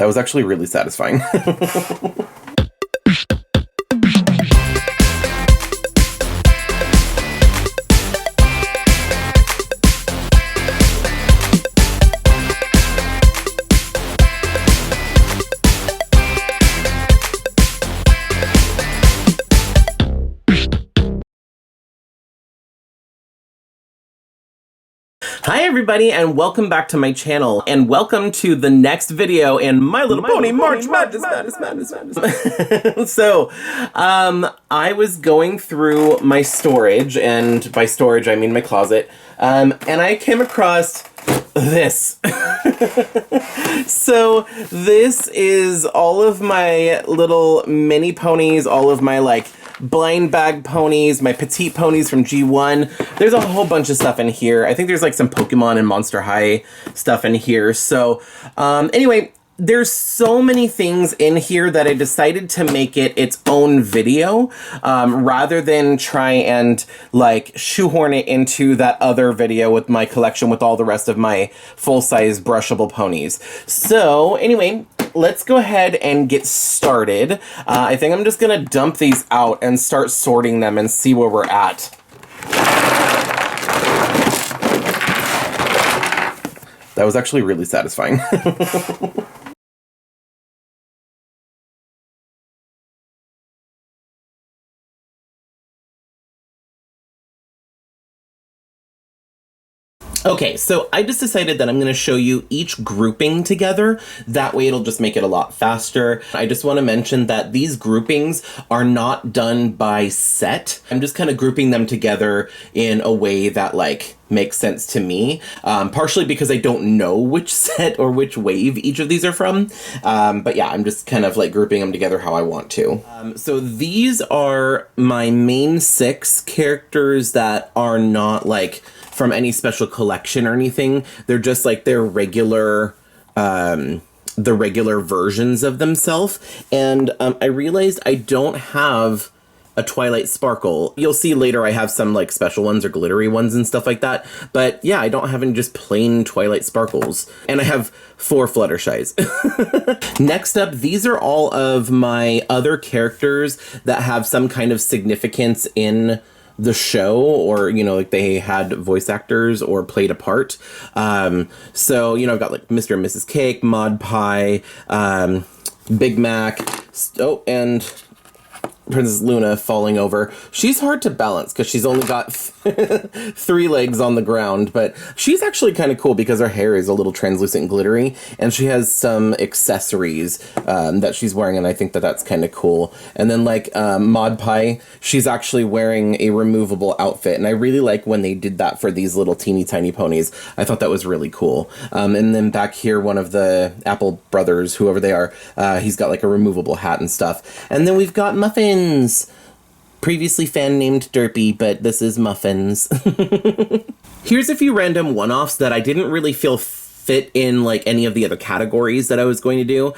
That was actually really satisfying. Hi everybody, and welcome back to my channel, and welcome to the next video in My Little Pony March Madness. So, I was going through my storage, and by storage I mean my closet, and I came across this. So this is all of my little mini ponies, all of my like blind bag ponies, my petite ponies from G1. There's a whole bunch of stuff in here. I think there's like some Pokemon and Monster High stuff in here. So anyway, there's so many things in here that I decided to make it its own video, rather than try and like shoehorn it into that other video with my collection with all the rest of my full-size brushable ponies. So anyway, let's go ahead and get started. I think I'm just gonna dump these out and start sorting them and see where we're at. That was actually really satisfying. Okay, so I just decided that I'm going to show you each grouping together. That way it'll just make it a lot faster. I just want to mention that these groupings are not done by set. I'm just kind of grouping them together in a way that like makes sense to me, partially because I don't know which set or which wave each of these are from. But yeah, I'm just kind of like grouping them together how I want to. So these are my main 6 characters that are not like from any special collection or anything. They're just like their regular, the regular versions of themselves. And I realized I don't have a Twilight Sparkle. You'll see later I have some like special ones or glittery ones and stuff like that. But yeah, I don't have any just plain Twilight Sparkles. And I have 4 Fluttershies. Next up, these are all of my other characters that have some kind of significance in the show, or you know, like they had voice actors or played a part. So you know, I've got like Mr. and Mrs. Cake, Mod Pie, Big Mac, and Princess Luna falling over. She's hard to balance because she's only got 3 legs on the ground, but she's actually kind of cool because her hair is a little translucent and glittery, and she has some accessories that she's wearing, and I think that that's kind of cool. And then like Mod Pie, she's actually wearing a removable outfit, and I really like when they did that for these little teeny tiny ponies. I thought that was really cool. And then back here, one of the Apple brothers, whoever they are, he's got like a removable hat and stuff. And then we've got Muffins. Previously fan named Derpy, but this is Muffins. Here's a few random one-offs that I didn't really feel fit in like any of the other categories that I was going to do.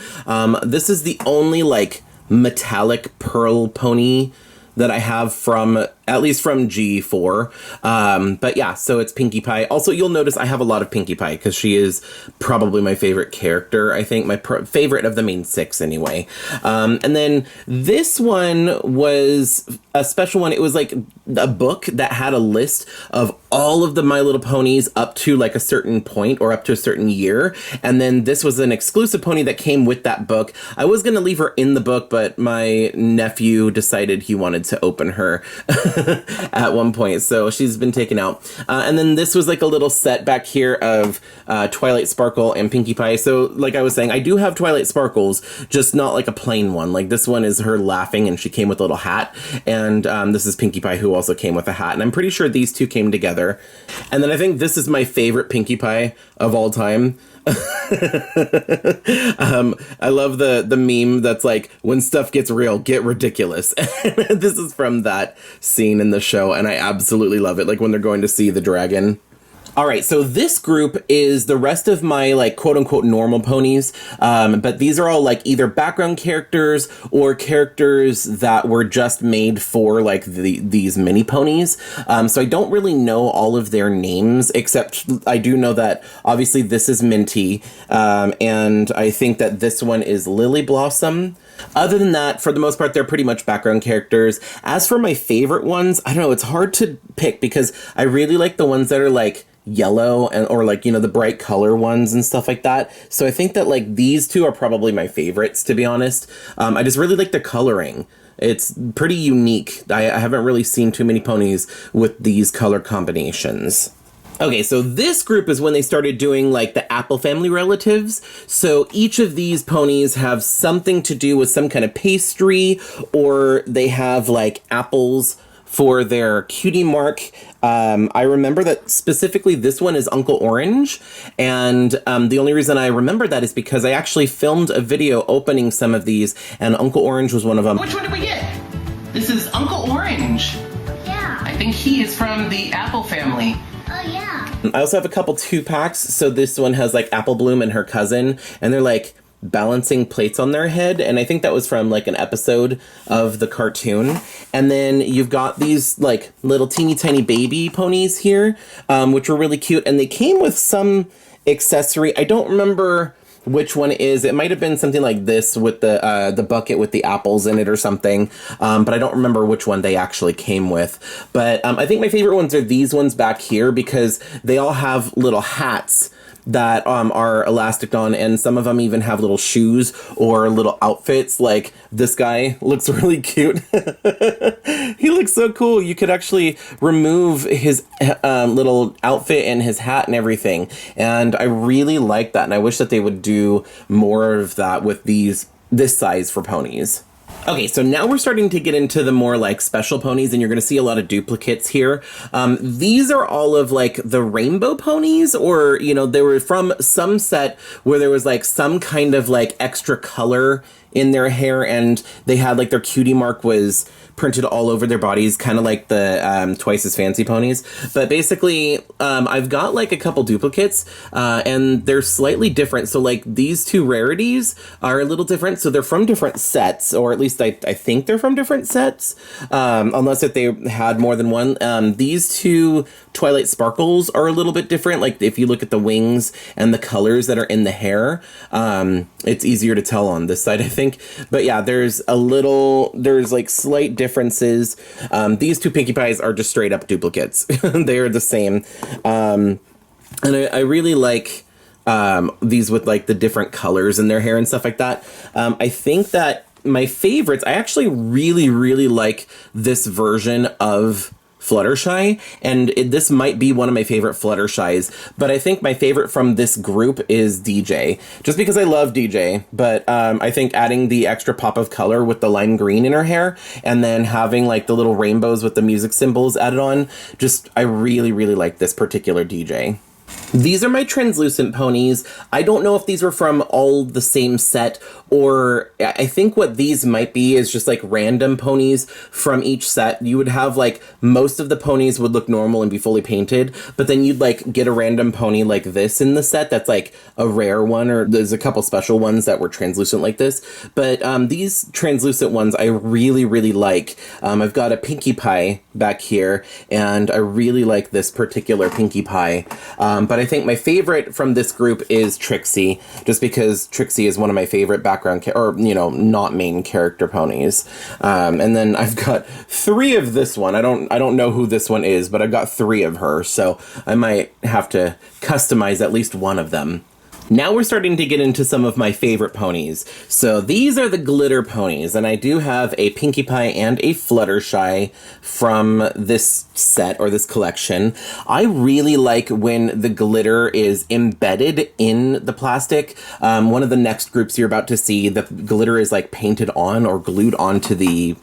This is the only like metallic pearl pony that I have from, at least from G4. But yeah, so it's Pinkie Pie. Also, you'll notice I have a lot of Pinkie Pie because she is probably my favorite character. I think my favorite of the main 6 anyway. And then this one was a special one. It was like a book that had a list of all of the My Little Ponies up to like a certain point or up to a certain year. And then this was an exclusive pony that came with that book. I was going to leave her in the book, but my nephew decided he wanted to open her at one point, so she's been taken out. And then this was like a little set back here of Twilight Sparkle and Pinkie Pie. So like I was saying, I do have Twilight Sparkles, just not like a plain one. Like this one is her laughing, and she came with a little hat. And this is Pinkie Pie, who also came with a hat. And I'm pretty sure these two came together. And then I think this is my favorite Pinkie Pie of all time. I love the meme that's like, when stuff gets real, get ridiculous. This is from that scene in the show, and I absolutely love it. Like when they're going to see the dragon. All right, so this group is the rest of my like quote unquote normal ponies, but these are all like either background characters or characters that were just made for like these mini ponies. So I don't really know all of their names, except I do know that obviously this is Minty, and I think that this one is Lily Blossom. Other than that, for the most part, they're pretty much background characters. As for my favorite ones, I don't know, it's hard to pick because I really like the ones that are like yellow and or like, you know, the bright color ones and stuff like that. So I think that like these two are probably my favorites, to be honest. I just really like the coloring. It's pretty unique. I haven't really seen too many ponies with these color combinations. Okay, so this group is when they started doing like the Apple family relatives. So each of these ponies have something to do with some kind of pastry, or they have like apples for their cutie mark. I remember that specifically this one is Uncle Orange, and the only reason I remember that is because I actually filmed a video opening some of these, and Uncle Orange was one of them. Which one did we get? This is Uncle Orange. Yeah. I think he is from the Apple family. Oh, yeah. I also have a couple 2-packs. So this one has like Apple Bloom and her cousin, and they're like balancing plates on their head. And I think that was from like an episode of the cartoon. And then you've got these like little teeny tiny baby ponies here, which were really cute. And they came with some accessory. I don't remember which one it is. It might have been something like this with the bucket with the apples in it or something, but I don't remember which one they actually came with. But I think my favorite ones are these ones back here because they all have little hats that are elastic on, and some of them even have little shoes or little outfits. Like this guy looks really cute. He looks so cool. You could actually remove his little outfit and his hat and everything, and I really like that, and I wish that they would do more of that with this size for ponies. Okay, so now we're starting to get into the more like special ponies, and you're going to see a lot of duplicates here. These are all of like the rainbow ponies, or, you know, they were from some set where there was like some kind of like extra color in their hair, and they had like their cutie mark was printed all over their bodies, kind of like the Twice as Fancy ponies. But basically, I've got like a couple duplicates, and they're slightly different. So like these two rarities are a little different. So they're from different sets, or at least I think they're from different sets, unless if they had more than one. These two Twilight Sparkles are a little bit different. Like if you look at the wings and the colors that are in the hair, it's easier to tell on this side, I think. But yeah, there's like slight differences. These two Pinkie Pies are just straight up duplicates. They are the same. And I really like these with like the different colors in their hair and stuff like that. I think that my favorites, I actually really, really like this version of Fluttershy, and this might be one of my favorite Fluttershys, but I think my favorite from this group is DJ, just because I love DJ. But I think adding the extra pop of color with the lime green in her hair, and then having like the little rainbows with the music symbols added on, I really, really like this particular DJ. These are my translucent ponies. I don't know if these were from all the same set, or I think what these might be is just like random ponies from each set. You would have like most of the ponies would look normal and be fully painted, but then you'd like get a random pony like this in the set that's like a rare one, or there's a couple special ones that were translucent like this. But these translucent ones I really, really like. I've got a Pinkie Pie back here, and I really like this particular Pinkie Pie. But I think my favorite from this group is Trixie, just because Trixie is one of my favorite background or, you know, not main character ponies. And then I've got 3 of this one. I don't know who this one is, but I've got 3 of her, so I might have to customize at least one of them. Now we're starting to get into some of my favorite ponies. So these are the glitter ponies, and I do have a Pinkie Pie and a Fluttershy from this set or this collection. I really like when the glitter is embedded in the plastic. One of the next groups you're about to see, the glitter is like painted on or glued onto the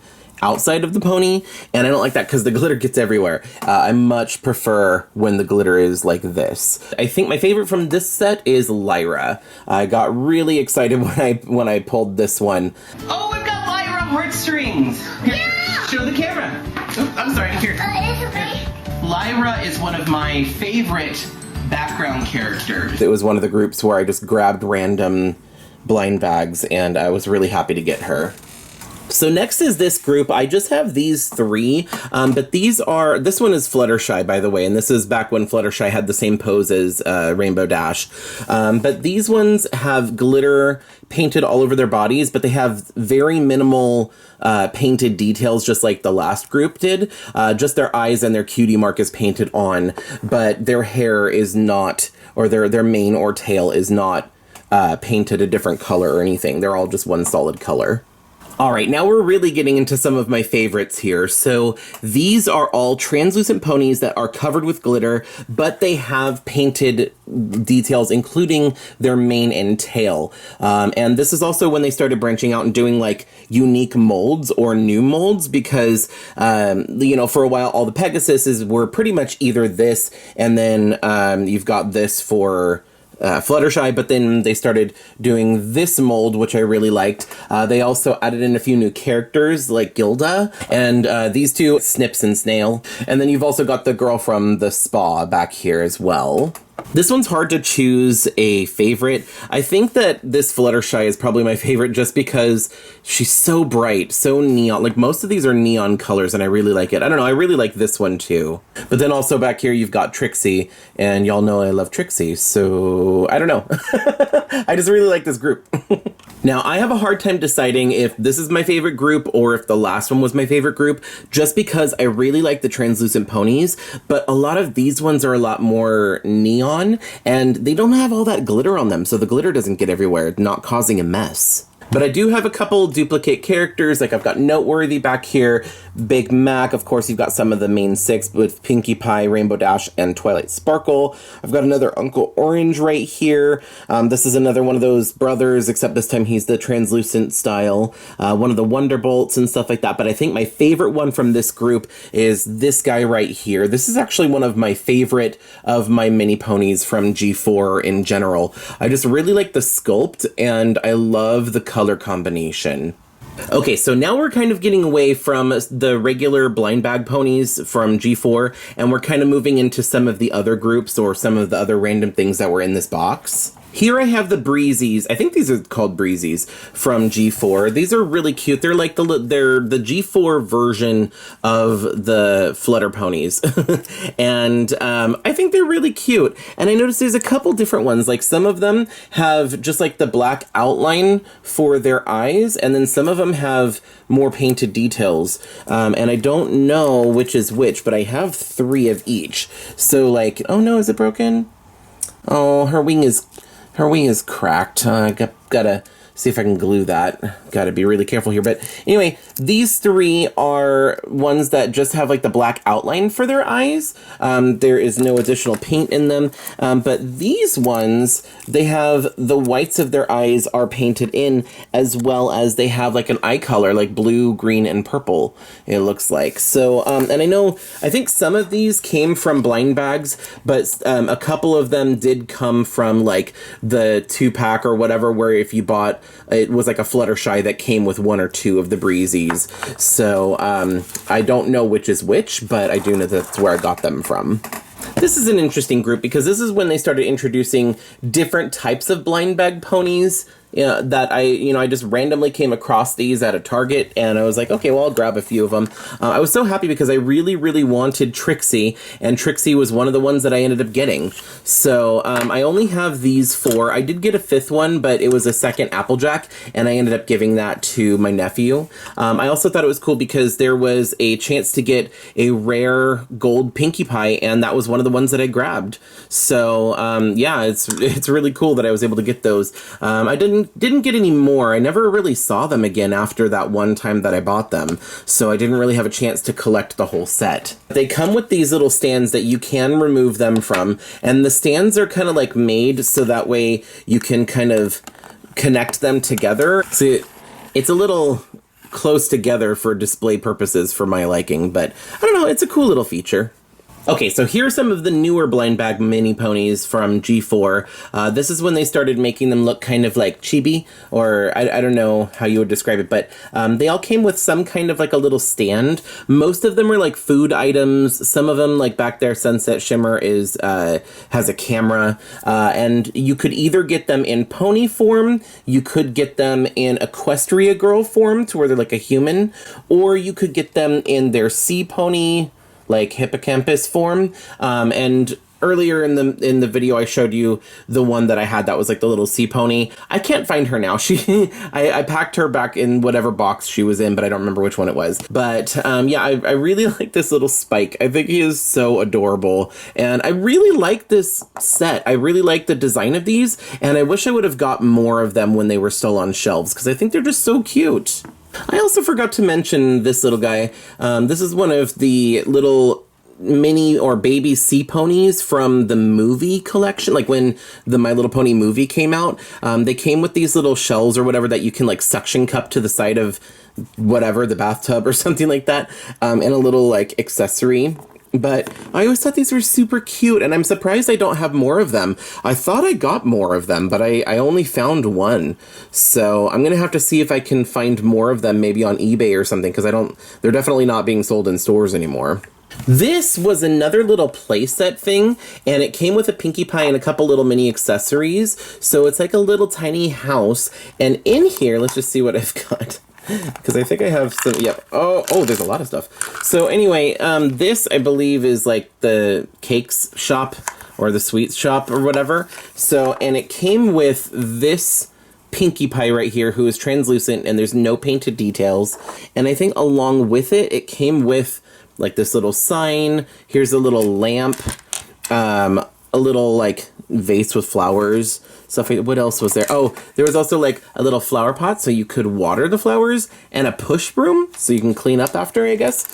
outside of the pony, and I don't like that because the glitter gets everywhere. I much prefer when the glitter is like this. I think my favorite from this set is Lyra. I got really excited when I pulled this one. Oh, we've got Lyra heartstrings. Here, Yeah! show the camera. Oh, I'm sorry. Here. It's okay. Lyra is one of my favorite background characters. It was one of the groups where I just grabbed random blind bags, and I was really happy to get her. So next is this group. I just have these three, but this one is Fluttershy, by the way, and this is back when Fluttershy had the same pose as Rainbow Dash. But these ones have glitter painted all over their bodies, but they have very minimal painted details, just like the last group did. Just their eyes and their cutie mark is painted on, but their hair is not, or their mane or tail is not painted a different color or anything. They're all just one solid color. All right, now we're really getting into some of my favorites here. So these are all translucent ponies that are covered with glitter, but they have painted details, including their mane and tail. And this is also when they started branching out and doing like unique molds or new molds, because, for a while, all the Pegasuses were pretty much either this, and then you've got this for Fluttershy, but then they started doing this mold, which I really liked. They also added in a few new characters like Gilda, and these two, Snips and Snail. And then you've also got the girl from the spa back here as well. This one's hard to choose a favorite. I think that this Fluttershy is probably my favorite just because she's so bright, so neon. Like, most of these are neon colors, and I really like it. I don't know, I really like this one too. But then also back here you've got Trixie, and y'all know I love Trixie, so I don't know. I just really like this group. Now, I have a hard time deciding if this is my favorite group or if the last one was my favorite group, just because I really like the translucent ponies, but a lot of these ones are a lot more neon, and they don't have all that glitter on them, so the glitter doesn't get everywhere, not causing a mess. But I do have a couple duplicate characters, like I've got Noteworthy back here, Big Mac, of course you've got some of the main six with Pinkie Pie, Rainbow Dash, and Twilight Sparkle. I've got another Uncle Orange right here. This is another one of those brothers, except this time he's the translucent style. One of the Wonderbolts and stuff like that, but I think my favorite one from this group is this guy right here. This is actually one of my favorite of my mini ponies from G4 in general. I just really like the sculpt, and I love the color combination. Okay, so now we're kind of getting away from the regular blind bag ponies from G4, and we're kind of moving into some of the other groups or some of the other random things that were in this box. Here I have the Breezies. I think these are called Breezies from G4. These are really cute. They're like they're the G4 version of the Flutter ponies. And I think they're really cute. And I noticed there's a couple different ones. Like, some of them have just like the black outline for their eyes, and then some of them have more painted details. And I don't know which is which, but I have three of each. So like, oh no, is it broken? Oh, her wing is cracked. Gotta see if I can glue that. Gotta be really careful here. But anyway, these three are ones that just have like the black outline for their eyes. There is no additional paint in them. But these ones, they have the whites of their eyes are painted in, as well as they have like an eye color, like blue, green, and purple, it looks like. So, and I think some of these came from blind bags, but a couple of them did come from like the 2-pack or whatever, where if you bought, it was like a Fluttershy that came with one or two of the Breezies. So I don't know which is which, but I do know that's where I got them from. This is an interesting group because this is when they started introducing different types of blind bag ponies. That I just randomly came across these at a Target, and I was like, okay, well, I'll grab a few of them. I was so happy because I really, really wanted Trixie, and Trixie was one of the ones that I ended up getting. So I only have these 4. I did get a 5th one, but it was a second Applejack, and I ended up giving that to my nephew. I also thought it was cool because there was a chance to get a rare gold Pinkie Pie, and that was one of the ones that I grabbed. So yeah, it's really cool that I was able to get those. I didn't get any more. I never really saw them again after that one time that I bought them, so I didn't really have a chance to collect the whole set. They come with these little stands that you can remove them from, and the stands are kind of like made so that way you can kind of connect them together. So it's a little close together for display purposes for my liking, but I don't know, it's a cool little feature. Okay, so here's some of the newer blind bag mini ponies from G4. This is when they started making them look kind of like chibi, or I don't know how you would describe it, but they all came with some kind of like a little stand. Most of them were like food items. Some of them, like back there, Sunset Shimmer has a camera, and you could either get them in pony form, you could get them in Equestria Girl form to where they're like a human, or you could get them in their sea pony, like hippocampus form. And earlier in the video I showed you the one that I had that was like the little sea pony. I can't find her now. I packed her back in whatever box she was in, but I don't remember which one it was. But yeah, I really like this little Spike. I think he is so adorable, and I really like this set. I really like the design of these, and I wish I would have got more of them when they were still on shelves, because I think they're just so cute. I also forgot to mention this little guy. This is one of the little mini or baby sea ponies from the movie collection. Like when the My Little Pony movie came out, they came with these little shells or whatever that you can like suction cup to the side of whatever, the bathtub or something like that, and a little like accessory. But I always thought these were super cute, and I'm surprised I don't have more of them. I thought I got more of them, but I only found one. So I'm going to have to see if I can find more of them, maybe on eBay or something, because they're definitely not being sold in stores anymore. This was another little playset thing, and it came with a Pinkie Pie and a couple little mini accessories. So it's like a little tiny house, and in here, let's just see what I've got. Because I think I have some, yep. Oh, there's a lot of stuff. So anyway, this I believe is like the cakes shop or the sweets shop or whatever. So, and it came with this Pinkie Pie right here, who is translucent and there's no painted details. And I think along with it, it came with like this little sign. Here's a little lamp, a little like vase with flowers. So what else was there? Oh, there was also like a little flower pot so you could water the flowers, and a push broom so you can clean up after, I guess.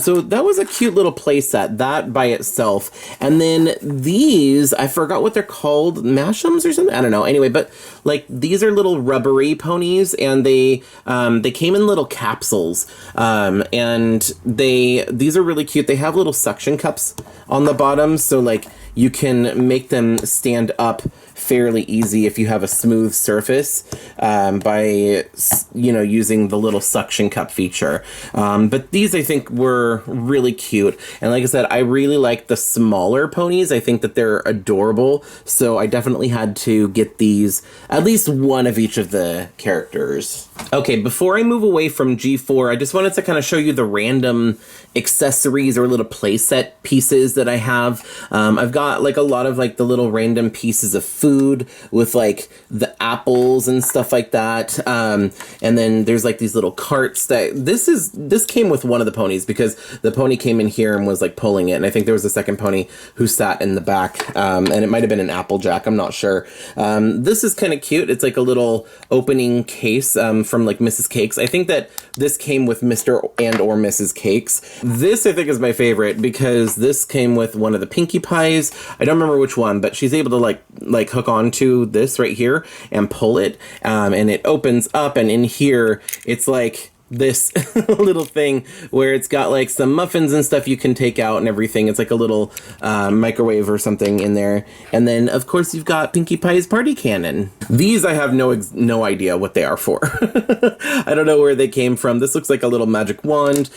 So that was a cute little play set, that by itself. And then these, I forgot what they're called, Mashums or something? I don't know. Anyway, but like these are little rubbery ponies, and they came in little capsules. And these are really cute. They have little suction cups on the bottom, so like you can make them stand up fairly easy if you have a smooth surface, by using the little suction cup feature. But these I think were really cute, and like I said, I really like the smaller ponies. I think that they're adorable, so I definitely had to get these, at least one of each of the characters. Okay, before I move away from G4, I just wanted to kind of show you the random accessories or little playset pieces that I have. I've got like a lot of like the little random pieces of food with like the apples and stuff like that. And then there's like these little carts that this came with one of the ponies, because the pony came in here and was like pulling it. And I think there was a second pony who sat in the back, and it might've been an Applejack. I'm not sure. This is kind of cute. It's like a little opening case, from like Mrs. Cakes. I think that this came with Mr. and or Mrs. Cakes. This I think is my favorite, because this came with one of the Pinkie Pies. I don't remember which one, but she's able to like hook onto this right here and pull it, and it opens up, and in here it's like this little thing where it's got like some muffins and stuff you can take out and everything. It's like a little microwave or something in there. And then of course you've got Pinkie Pie's party cannon. These I have no idea what they are for. I don't know where they came from. This looks like a little magic wand.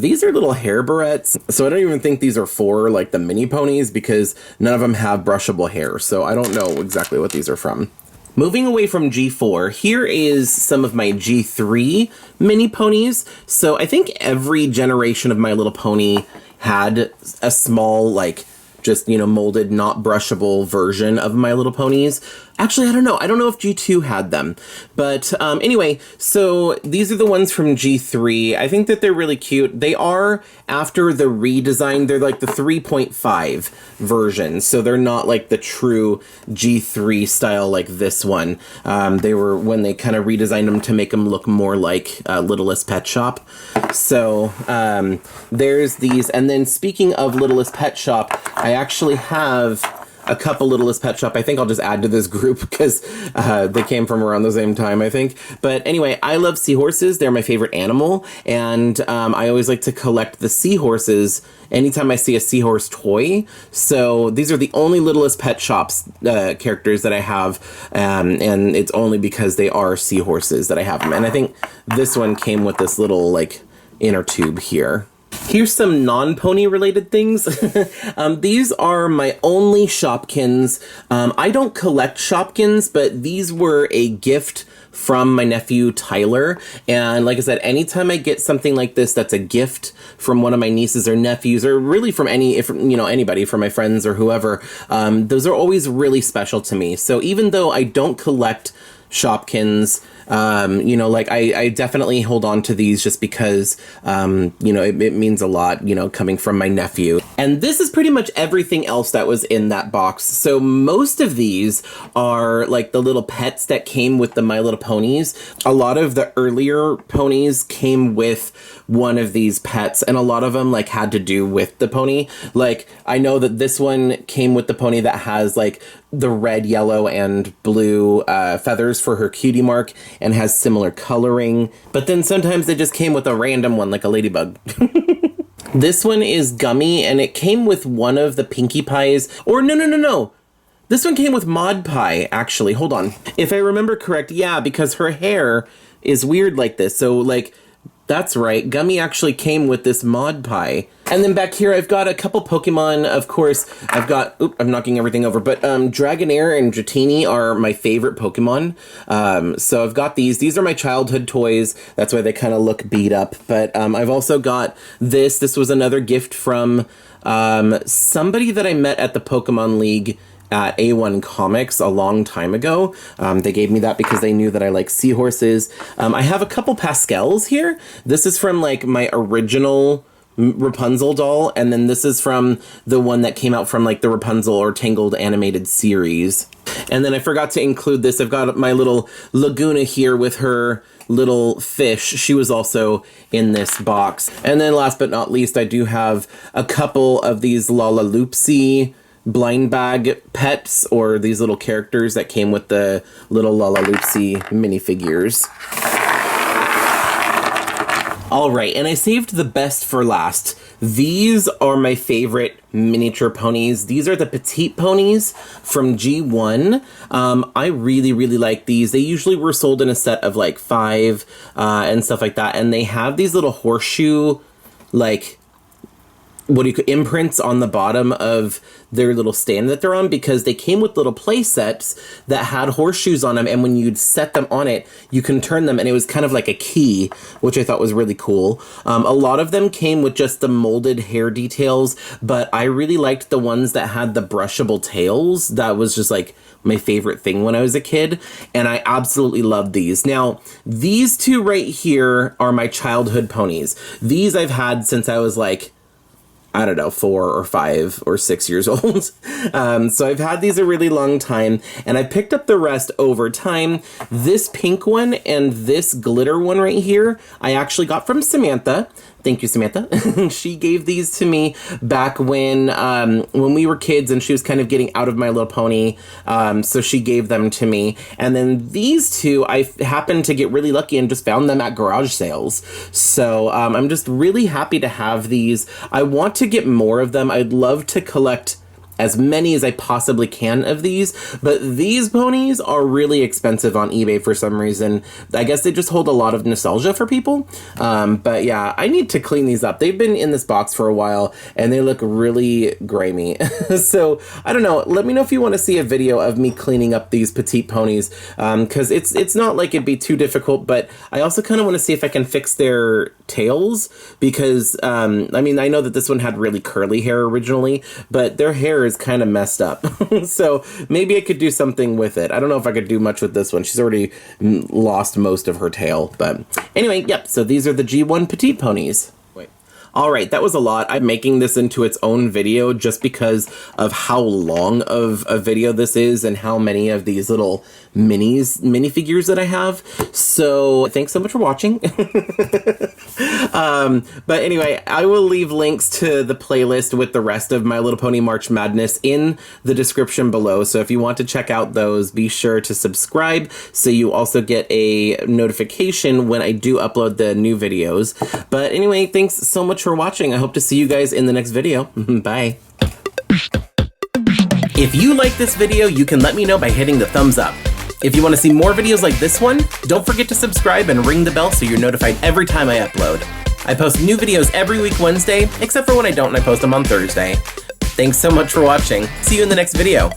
These are little hair barrettes. So I don't even think these are for like the mini ponies, because none of them have brushable hair. So I don't know exactly what these are from. Moving away from G4, here is some of my G3 mini ponies. So I think every generation of My Little Pony had a small, like, just, molded, not brushable version of My Little Ponies. Actually, I don't know. I don't know if G2 had them. But anyway, so these are the ones from G3. I think that they're really cute. They are, after the redesign, they're like the 3.5 version. So they're not like the true G3 style like this one. They were when they kind of redesigned them to make them look more like Littlest Pet Shop. So there's these. And then speaking of Littlest Pet Shop, I actually have a couple Littlest Pet Shop. I think I'll just add to this group because they came from around the same time, I think. But anyway, I love seahorses. They're my favorite animal. And I always like to collect the seahorses anytime I see a seahorse toy. So these are the only Littlest Pet Shops characters that I have. And it's only because they are seahorses that I have them. And I think this one came with this little like inner tube here. Here's some non-pony related things. These are my only Shopkins. I don't collect Shopkins, but these were a gift from my nephew Tyler. And like I said, anytime I get something like this that's a gift from one of my nieces or nephews, or really from anybody, from my friends or whoever, those are always really special to me. So even though I don't collect Shopkins, I definitely hold on to these just because, it means a lot, coming from my nephew. And this is pretty much everything else that was in that box. So most of these are like the little pets that came with the My Little Ponies. A lot of the earlier ponies came with one of these pets, and a lot of them like had to do with the pony. Like I know that this one came with the pony that has like the red, yellow, and blue feathers for her cutie mark and has similar coloring. But then sometimes they just came with a random one like a ladybug. This one is Gummy, and it came with one of the Pinkie Pies. Or no. This one came with Mod Pie, actually. Hold on. If I remember correct, yeah, because her hair is weird like this. So like, that's right, Gummy actually came with this Mod Pie. And then back here, I've got a couple Pokemon, of course. I've got, I'm knocking everything over, but Dragonair and Dratini are my favorite Pokemon. So I've got these. These are my childhood toys. That's why they kind of look beat up. But I've also got this. This was another gift from somebody that I met at the Pokemon League at A1 Comics a long time ago. They gave me that because they knew that I like seahorses. I have a couple Pascals here. This is from like my original Rapunzel doll, and then this is from the one that came out from like the Rapunzel or Tangled animated series. And then I forgot to include this. I've got my little Laguna here with her little fish. She was also in this box. And then last but not least, I do have a couple of these Lalaloopsy blind bag pets, or these little characters that came with the little Lalaloopsy minifigures. All right, and I saved the best for last. These are my favorite miniature ponies. These are the petite ponies from G1. I really, really like these. They usually were sold in a set of like 5 and stuff like that. And they have these little horseshoe, like, imprints on the bottom of their little stand that they're on, because they came with little play sets that had horseshoes on them, and when you'd set them on it, you can turn them, and it was kind of like a key, which I thought was really cool. A lot of them came with just the molded hair details, but I really liked the ones that had the brushable tails. That was just like my favorite thing when I was a kid, and I absolutely loved these. Now, these two right here are my childhood ponies. These I've had since I was like, I don't know, 4 or 5 or 6 years old. So I've had these a really long time, and I picked up the rest over time. This pink one and this glitter one right here, I actually got from Samantha. Thank you, Samantha. She gave these to me back when we were kids, and she was kind of getting out of My Little Pony, so she gave them to me. And then these two, I happened to get really lucky and just found them at garage sales. So I'm just really happy to have these. I want to get more of them. I'd love to collect as many as I possibly can of these, but these ponies are really expensive on eBay for some reason. I guess they just hold a lot of nostalgia for people. But yeah, I need to clean these up. They've been in this box for a while, and they look really grimy. So I don't know. Let me know if you want to see a video of me cleaning up these petite ponies, because it's not like it'd be too difficult, but I also kind of want to see if I can fix their tails, because I mean, I know that this one had really curly hair originally, but their hair is kind of messed up. So maybe I could do something with it. I don't know if I could do much with this one. She's already lost most of her tail. But anyway, yep. So these are the G1 petite ponies. Wait. All right, that was a lot. I'm making this into its own video just because of how long of a video this is and how many of these little minifigures that I have. So thanks so much for watching. But anyway, I will leave links to the playlist with the rest of My Little Pony March Madness in the description below. So if you want to check out those, be sure to subscribe so you also get a notification when I do upload the new videos. But anyway, thanks so much for watching. I hope to see you guys in the next video. Bye. If you like this video, you can let me know by hitting the thumbs up. If you want to see more videos like this one, don't forget to subscribe and ring the bell so you're notified every time I upload. I post new videos every week Wednesday, except for when I don't and I post them on Thursday. Thanks so much for watching. See you in the next video.